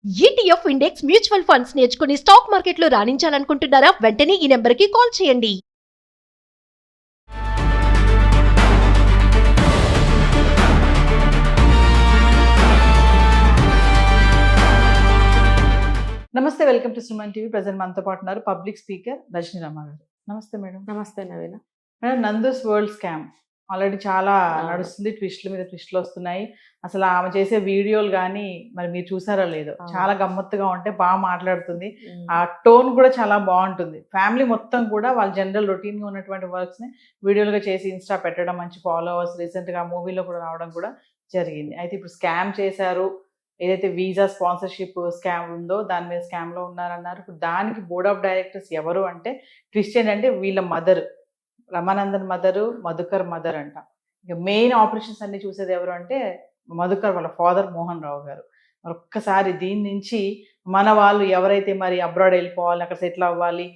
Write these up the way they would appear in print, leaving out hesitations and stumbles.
ETF index mutual funds నేర్చుకుని stock మార్కెట్లో రాణించాలనుకుంటున్నారా? వెంటనే ఈ నెంబర్కి కాల్ చేయండి. నమస్తే, welcome to Suman TV. Present మనతో పాటు ఉన్నారు పబ్లిక్ స్పీకర్ రజనీ రమ గారు. నమస్తే మేడం. నమస్తే Naveena. Madam, Nandu's world scam already చాలా నడుస్తుంది, ట్విస్ట్ల మీద ట్విస్ట్లు వస్తున్నాయి. అసలు ఆమె చేసే వీడియోలు కానీ మరి మీరు చూసారో లేదో, చాలా గమ్మత్తుగా ఉంటే బాగా మాట్లాడుతుంది. ఆ టోన్ కూడా చాలా బాగుంటుంది. ఫ్యామిలీ మొత్తం కూడా వాళ్ళ జనరల్ రొటీన్ గా ఉన్నటువంటి వర్క్స్ ని వీడియోలుగా చేసి ఇన్స్టా పెట్టడం, మంచి ఫాలోవర్స్, రీసెంట్ గా మూవీలో కూడా రావడం కూడా జరిగింది. అయితే ఇప్పుడు స్కామ్ చేశారు, ఏదైతే వీసా స్పాన్సర్షిప్ స్కామ్ ఉందో దాని మీద స్కామ్ లో ఉన్నారన్నారు. ఇప్పుడు దానికి బోర్డ్ ఆఫ్ డైరెక్టర్స్ ఎవరు అంటే, ట్విస్ట్ ఏంటంటే వీళ్ళ మదర్, రమానందన్ మదరు, మధుకర్ మదర్ అంట. ఇక మెయిన్ ఆపరేషన్స్ అన్ని చూసేది ఎవరు అంటే మధుకర్ వాళ్ళ ఫాదర్ మోహన్ రావు గారు. మరి ఒక్కసారి దీని నుంచి మన వాళ్ళు ఎవరైతే మరి అబ్రాడ్ వెళ్ళిపోవాలి, అక్కడ సెటిల్ అవ్వాలి,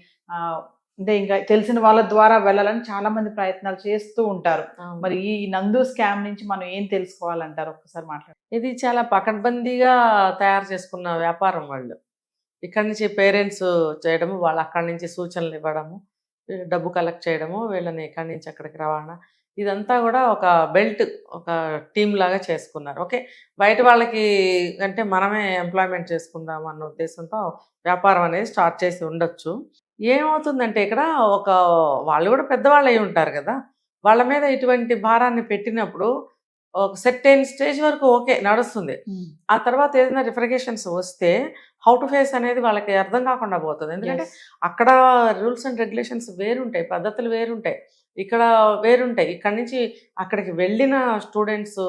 అంటే ఇంకా తెలిసిన వాళ్ళ ద్వారా వెళ్ళాలని చాలా మంది ప్రయత్నాలు చేస్తూ ఉంటారు. మరి ఈ నందు స్కామ్ నుంచి మనం ఏం తెలుసుకోవాలంటారు? ఒక్కసారి మాట్లాడు. ఇది చాలా పకడ్బందీగా తయారు చేసుకున్న వ్యాపారం. వాళ్ళు ఇక్కడి నుంచి పేరెంట్స్ చేయడము, వాళ్ళు అక్కడి నుంచి సూచనలు ఇవ్వడము, డబ్బు కలెక్ట్ చేయడము, వీళ్ళని ఇక్కడి నుంచి అక్కడికి రవాణా, ఇదంతా కూడా ఒక బెల్ట్, ఒక టీమ్ లాగా చేసుకున్నారు. ఓకే, బయట వాళ్ళకి అంటే మనమే ఎంప్లాయ్మెంట్ చేసుకుందాం అన్న ఉద్దేశంతో వ్యాపారం అనేది స్టార్ట్ చేసి ఉండొచ్చు. ఏమవుతుందంటే ఇక్కడ వాళ్ళు కూడా పెద్దవాళ్ళు అయి ఉంటారు కదా, వాళ్ళ మీద ఇటువంటి భారాన్ని పెట్టినప్పుడు ఒక సెర్టైన్ స్టేజ్ వరకు ఓకే నడుస్తుంది. ఆ తర్వాత ఏదైనా రిఫరికేషన్స్ వస్తే హౌ టు ఫేస్ అనేది వాళ్ళకి అర్థం కాకుండా పోతుంది. ఎందుకంటే అక్కడ రూల్స్ అండ్ రెగ్యులేషన్స్ వేరుంటాయి, పద్ధతులు వేరుంటాయి, ఇక్కడ వేరుంటాయి. ఇక్కడ నుంచి అక్కడికి వెళ్ళిన స్టూడెంట్స్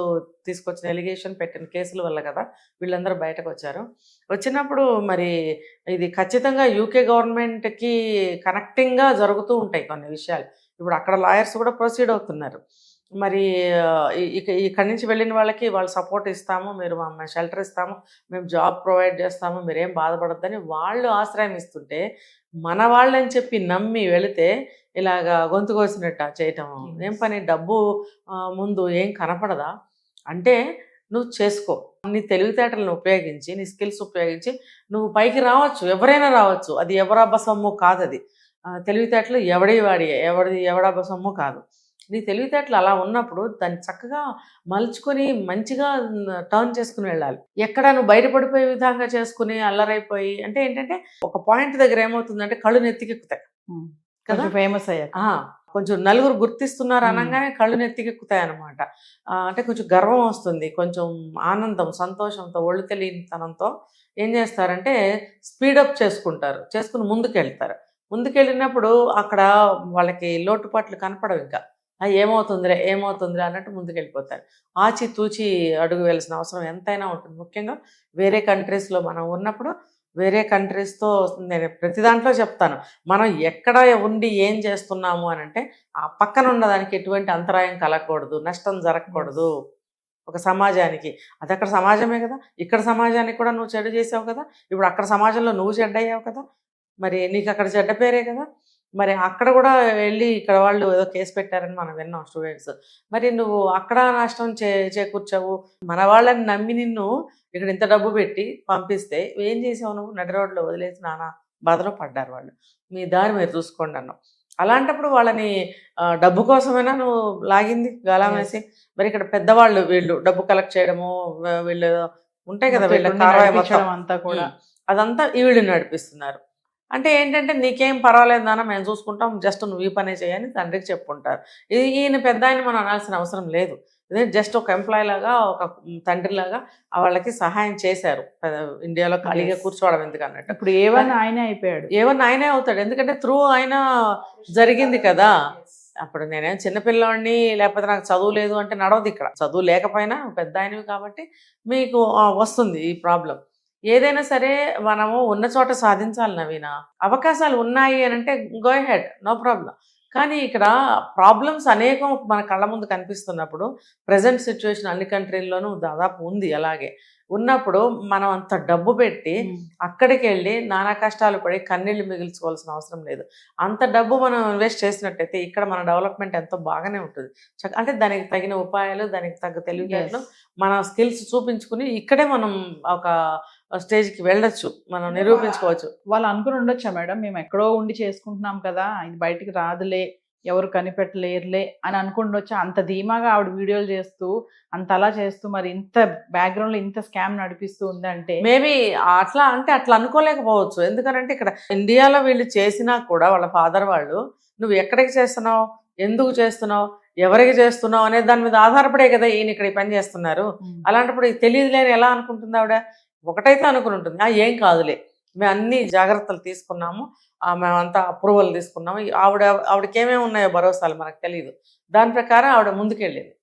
తీసుకొచ్చిన ఎలిగేషన్ పెట్టిన కేసుల వల్ల కదా వీళ్ళందరూ బయటకు వచ్చారు. వచ్చినప్పుడు మరి ఇది ఖచ్చితంగా యూకే గవర్నమెంట్కి కనెక్టింగ్గా జరుగుతూ ఉంటాయి కొన్ని విషయాలు. ఇప్పుడు అక్కడ లాయర్స్ కూడా ప్రొసీడ్ అవుతున్నారు. మరి ఇక్కడి నుంచి వెళ్ళిన వాళ్ళకి వాళ్ళు సపోర్ట్ ఇస్తాము, మీరు మా షెల్టర్ ఇస్తాము, మేము జాబ్ ప్రొవైడ్ చేస్తాము, మీరేం బాధపడద్దని వాళ్ళు ఆశ్రయం ఇస్తుంటే, మన వాళ్ళని చెప్పి నమ్మి వెళితే ఇలాగా గొంతు కోసినట్టు చేయటం ఏం పని? డబ్బు ముందు ఏం కనపడదా? అంటే నువ్వు చేసుకో, నీ తెలివితేటలను ఉపయోగించి, నీ స్కిల్స్ ఉపయోగించి నువ్వు పైకి రావచ్చు, ఎవరైనా రావచ్చు. అది ఎవరబ్బ సొమ్ము కాదు, అది తెలివితేటలు ఎవడబ్బ సొమ్ము కాదు. నీ తెలివితేటలు అలా ఉన్నప్పుడు దాన్ని చక్కగా మలుచుకొని మంచిగా టర్న్ చేసుకుని వెళ్ళాలి. ఎక్కడ నువ్వు బయటపడిపోయే విధంగా చేసుకుని అల్లరైపోయి అంటే ఏంటంటే ఒక పాయింట్ దగ్గర ఏమవుతుందంటే కళ్ళు నెత్తికెక్కుతాయి కదా, ఫేమస్ అయ్యాక కొంచెం నలుగురు గుర్తిస్తున్నారు అనగానే కళ్ళు నెత్తికెక్కుతాయి అనమాట. అంటే కొంచెం గర్వం వస్తుంది, కొంచెం ఆనందం, సంతోషంతో, ఒళ్ళు తెలియనితనంతో ఏం చేస్తారంటే స్పీడప్ చేసుకుని ముందుకెళ్ళినప్పుడు అక్కడ వాళ్ళకి లోటుపాట్లు కనపడవు. ఇంకా ఏమవుతుందిలే అన్నట్టు ముందుకెళ్ళిపోతారు. ఆచితూచి అడుగు వేయాల్సిన అవసరం ఎంతైనా ఉంటుంది. ముఖ్యంగా వేరే కంట్రీస్లో మనం ఉన్నప్పుడు, వేరే కంట్రీస్తో నేను ప్రతి దాంట్లో చెప్తాను, మనం ఎక్కడ ఉండి ఏం చేస్తున్నాము అని అంటే ఆ పక్కన ఉన్నదానికి ఎటువంటి అంతరాయం కలగకూడదు, నష్టం జరగకూడదు ఒక సమాజానికి. అది అక్కడ సమాజమే కదా, ఇక్కడ సమాజానికి కూడా నువ్వు చెడు చేసావు కదా, ఇప్పుడు అక్కడ సమాజంలో నువ్వు చెడ్డయ్యావు కదా, మరి నీకు అక్కడ చెడ్డ పేరే కదా. మరి అక్కడ కూడా వెళ్ళి ఇక్కడ వాళ్ళు ఏదో కేసు పెట్టారని మనం విన్నాం స్టూడెంట్స్. మరి నువ్వు అక్కడ నష్టం చేకూర్చావు. మన వాళ్ళని నమ్మి నిన్ను ఇక్కడ ఇంత డబ్బు పెట్టి పంపిస్తే ఏం చేసావు? నువ్వు నడి రోడ్లో వదిలేసి నానా బాధలో పడ్డారు వాళ్ళు. మీ దారి మీరు చూసుకోండి అన్నావు. అలాంటప్పుడు వాళ్ళని డబ్బు కోసమైనా నువ్వు లాగింది గాలం వేసి. మరి ఇక్కడ పెద్దవాళ్ళు వీళ్ళు డబ్బు కలెక్ట్ చేయడము, వీళ్ళు ఉంటాయి కదా, వీళ్ళ అంతా కూడా అదంతా వీళ్ళు నడిపిస్తున్నారు. అంటే ఏంటంటే నీకేం పర్వాలేదు నాన్న, మేము చూసుకుంటాం, జస్ట్ నువ్వు ఈ పనే చేయని తండ్రికి చెప్పుకుంటారు. ఈయన పెద్ద ఆయన మనం అనాల్సిన అవసరం లేదు. ఇదే జస్ట్ ఒక ఎంప్లాయీ లాగా, ఒక తండ్రిలాగా వాళ్ళకి సహాయం చేశారు. ఇండియాలో ఖాళీగా కూర్చోవడం ఎందుకన్నట్టు. ఇప్పుడు ఏవన్నా ఆయనే అయిపోయాడు, ఏవన్నా ఆయనే అవుతాడు. ఎందుకంటే త్రూ ఆయన జరిగింది కదా. అప్పుడు నేనేం చిన్నపిల్లవాడిని, లేకపోతే నాకు చదువు లేదు అంటే నడవదు. ఇక్కడ చదువు లేకపోయినా పెద్ద ఆయనవి కాబట్టి మీకు వస్తుంది ఈ ప్రాబ్లం. ఏదైనా సరే మనము ఉన్న చోట సాధించాలి నవీన. అవకాశాలు ఉన్నాయి అని అంటే గో హెడ్, నో ప్రాబ్లం. కానీ ఇక్కడ ప్రాబ్లమ్స్ అనేకం మన కళ్ళ ముందు కనిపిస్తున్నప్పుడు, ప్రజెంట్ సిచ్యువేషన్ అన్ని కంట్రీల్లోనూ దాదాపు ఉంది. అలాగే ఉన్నప్పుడు మనం అంత డబ్బు పెట్టి అక్కడికి వెళ్ళి నానా కష్టాలు పడి కన్నీళ్లు మిగిల్చుకోవాల్సిన అవసరం లేదు. అంత డబ్బు మనం ఇన్వెస్ట్ చేసినట్టయితే ఇక్కడ మన డెవలప్మెంట్ ఎంతో బాగానే ఉంటుంది. అంటే దానికి తగిన ఉపాయాలు, దానికి తగ్గ తెలివితేటలు, మన స్కిల్స్ చూపించుకుని ఇక్కడే మనం ఒక స్టేజ్కి వెళ్ళొచ్చు, మనం నిరూపించుకోవచ్చు. వాళ్ళు అనుకుని ఉండొచ్చా మేడం, మేము ఎక్కడో ఉండి చేసుకుంటున్నాం కదా, ఇది బయటికి రాదులే, ఎవరు కనిపెట్టలేరులే అని అనుకుండొచ్చా? అంత ధీమాగా ఆవిడ వీడియోలు చేస్తూ అంత అలా చేస్తూ మరి ఇంత బ్యాక్గ్రౌండ్ లో ఇంత స్కామ్ నడిపిస్తూ ఉందంటే మేబీ అట్లా అంటే అట్లా అనుకోలేకపోవచ్చు. ఎందుకనంటే ఇక్కడ ఇండియాలో వీళ్ళు చేసినా కూడా వాళ్ళ ఫాదర్ వాళ్ళు, నువ్వు ఎక్కడికి చేస్తున్నావు, ఎందుకు చేస్తున్నావు, ఎవరికి చేస్తున్నావు అనే దాని మీద ఆధారపడే కదా ఈయన ఇక్కడ ఈ పని చేస్తున్నారు. అలాంటప్పుడు ఇది తెలియదులేని ఎలా అనుకుంటుంది ఆవిడ? ఒకటైతే అనుకుని ఉంటుంది, ఏం కాదులే, మేము అన్ని జాగ్రత్తలు తీసుకున్నాము, మేమంతా అప్రూవల్ తీసుకున్నాము, ఆవిడకి ఏమేమి ఉన్నాయో భరోసాలు మనకు తెలియదు, దాని ప్రకారం ఆవిడ ముందుకెళ్ళింది.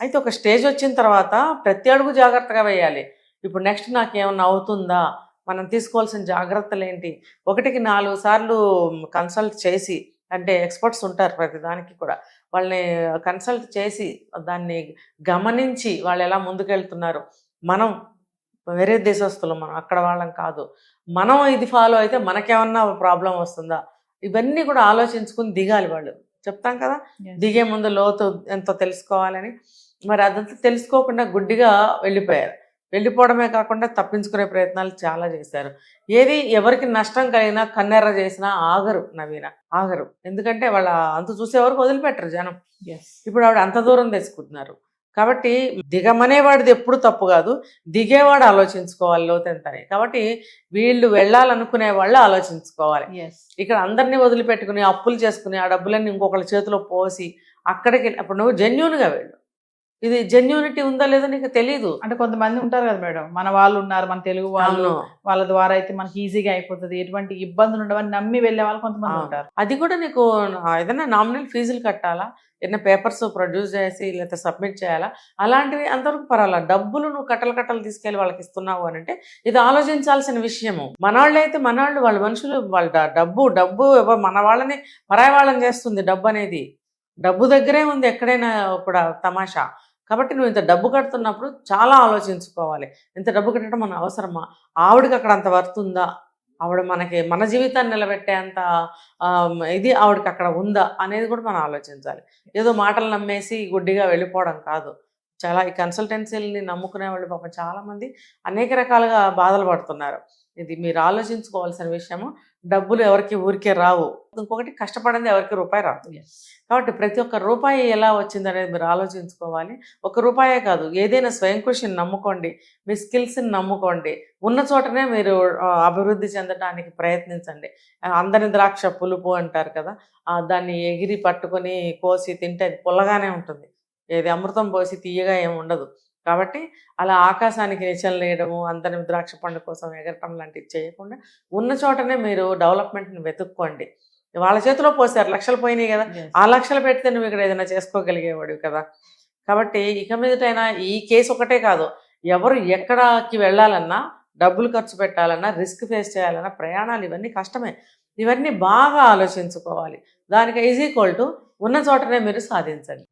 అయితే ఒక స్టేజ్ వచ్చిన తర్వాత ప్రతి అడుగు జాగ్రత్తగా వేయాలి. ఇప్పుడు నెక్స్ట్ నాకేమన్నా అవుతుందా, మనం తీసుకోవాల్సిన జాగ్రత్తలు ఏంటి, 1కి 4 సార్లు కన్సల్ట్ చేసి, అంటే ఎక్స్పర్ట్స్ ఉంటారు ప్రతి దానికి కూడా, వాళ్ళని కన్సల్ట్ చేసి దాన్ని గమనించి వాళ్ళు ఎలా ముందుకెళ్తున్నారు, మనం వేరే దేశస్తులు, మనం అక్కడ వాళ్ళం కాదు, మనం ఇది ఫాలో అయితే మనకేమన్నా ప్రాబ్లం వస్తుందా, ఇవన్నీ కూడా ఆలోచించుకుని దిగాలి. వాళ్ళు చెప్తాం కదా దిగే ముందు లోతు ఎంతో తెలుసుకోవాలని. మరి అదంతా తెలుసుకోకుండా గుడ్డిగా వెళ్ళిపోవడమే కాకుండా తప్పించుకునే ప్రయత్నాలు చాలా చేశారు. ఏది ఎవరికి నష్టం కలిగినా కన్నెర్ర చేసినా ఆగరు, నవీన ఆగరు. ఎందుకంటే వాళ్ళ అంత చూసేవరకు వదిలిపెట్టరు జనం. ఇప్పుడు ఆవిడ అంత దూరం తెచ్చుకుంటున్నారు కాబట్టి దిగమనేవాడిది ఎప్పుడు తప్పు కాదు, దిగేవాడు ఆలోచించుకోవాలి లోతెంతని. కాబట్టి వీళ్ళు వెళ్ళాలనుకునే వాళ్ళు ఆలోచించుకోవాలి. ఇక్కడ అందరినీ వదిలిపెట్టుకుని అప్పులు చేసుకుని ఆ డబ్బులన్నీ ఇంకొకళ్ళ చేతిలో పోసి అక్కడికి, అప్పుడు నువ్వు జెన్యూన్గా వెళ్ళు. ఇది జెన్యూనిటీ ఉందా లేదో నీకు తెలీదు. అంటే కొంతమంది ఉంటారు కదా మేడం, మన వాళ్ళు ఉన్నారు, మన తెలుగు వాళ్ళు, వాళ్ళ ద్వారా అయితే మనకి ఈజీగా అయిపోతుంది, ఎటువంటి ఇబ్బందులు ఉండవని నమ్మి వెళ్ళే వాళ్ళు కొంతమంది ఉంటారు. అది కూడా నీకు ఏదైనా నామినల్ ఫీజులు కట్టాలా, ఏదైనా పేపర్స్ ప్రొడ్యూస్ చేసి లేకపోతే సబ్మిట్ చేయాలా, అలాంటివి అంతవరకు పర్వాలా. డబ్బులు నువ్వు కట్టలు తీసుకెళ్ళి వాళ్ళకి ఇస్తున్నావు అని అంటే ఇది ఆలోచించాల్సిన విషయము. మనవాళ్ళు అయితే మనవాళ్ళు, వాళ్ళ మనుషులు, వాళ్ళ డబ్బు మన వాళ్ళని పరాయి వాళ్ళని చేస్తుంది. డబ్బు అనేది డబ్బు దగ్గరే ఉంది ఎక్కడైనా కూడా తమాషా. కాబట్టి నువ్వు ఇంత డబ్బు కడుతున్నప్పుడు చాలా ఆలోచించుకోవాలి, ఇంత డబ్బు కట్టడం మన అవసరమా, ఆవిడకి అక్కడ అంత వర్త్ ఉందా, ఆవిడ మన జీవితాన్ని నిలబెట్టేంత ఇది ఆవిడకి అక్కడ ఉందా అనేది కూడా మనం ఆలోచించాలి. ఏదో మాటలు నమ్మేసి గుడ్డిగా వెళ్ళిపోవడం కాదు. చాలా ఈ కన్సల్టెన్సీలని నమ్ముకునే వాళ్ళు పాపం చాలామంది అనేక రకాలుగా బాధలు పడుతున్నారు. ఇది మీరు ఆలోచించుకోవాల్సిన విషయము. డబ్బులు ఎవరికి ఊరికే రావు, ఇంకొకటి కష్టపడింది ఎవరికి రూపాయి రాదు. కాబట్టి ప్రతి ఒక్క రూపాయి ఎలా వచ్చింది అనేది మీరు ఆలోచించుకోవాలి. ఒక రూపాయే కాదు, ఏదైనా స్వయం కృషిని నమ్ముకోండి, మీ స్కిల్స్ని నమ్ముకోండి, ఉన్న చోటనే మీరు అభివృద్ధి చెందడానికి ప్రయత్నించండి. అందరి ద్రాక్ష పులుపు అంటారు కదా, దాన్ని ఎగిరి పట్టుకొని కోసి తింటే పుల్లగానే ఉంటుంది, ఏది అమృతం పోసి తీయగా ఏమి ఉండదు. కాబట్టి అలా ఆకాశానికి నిచ్చెనలు వేయడము, అందరి ద్రాక్ష పండు కోసం ఎగరటం లాంటివి చేయకుండా ఉన్న చోటనే మీరు డెవలప్మెంట్ని వెతుక్కోండి. వాళ్ళ చేతిలో పోసారు, లక్షలు పోయినాయి కదా, ఆ లక్షలు పెడితే నువ్వు ఇక్కడ ఏదైనా చేసుకోగలిగేవాడు కదా. కాబట్టి ఇక మీదటైనా ఈ కేసు ఒకటే కాదు, ఎవరు ఎక్కడికి వెళ్ళాలన్నా, డబ్బులు ఖర్చు పెట్టాలన్నా, రిస్క్ ఫేస్ చేయాలన్నా, ప్రయాణాలు ఇవన్నీ కష్టమే, ఇవన్నీ బాగా ఆలోచించుకోవాలి. దానికి ఈజ్ ఈక్వల్ టు ఉన్న చోటనే మీరు సాధించండి.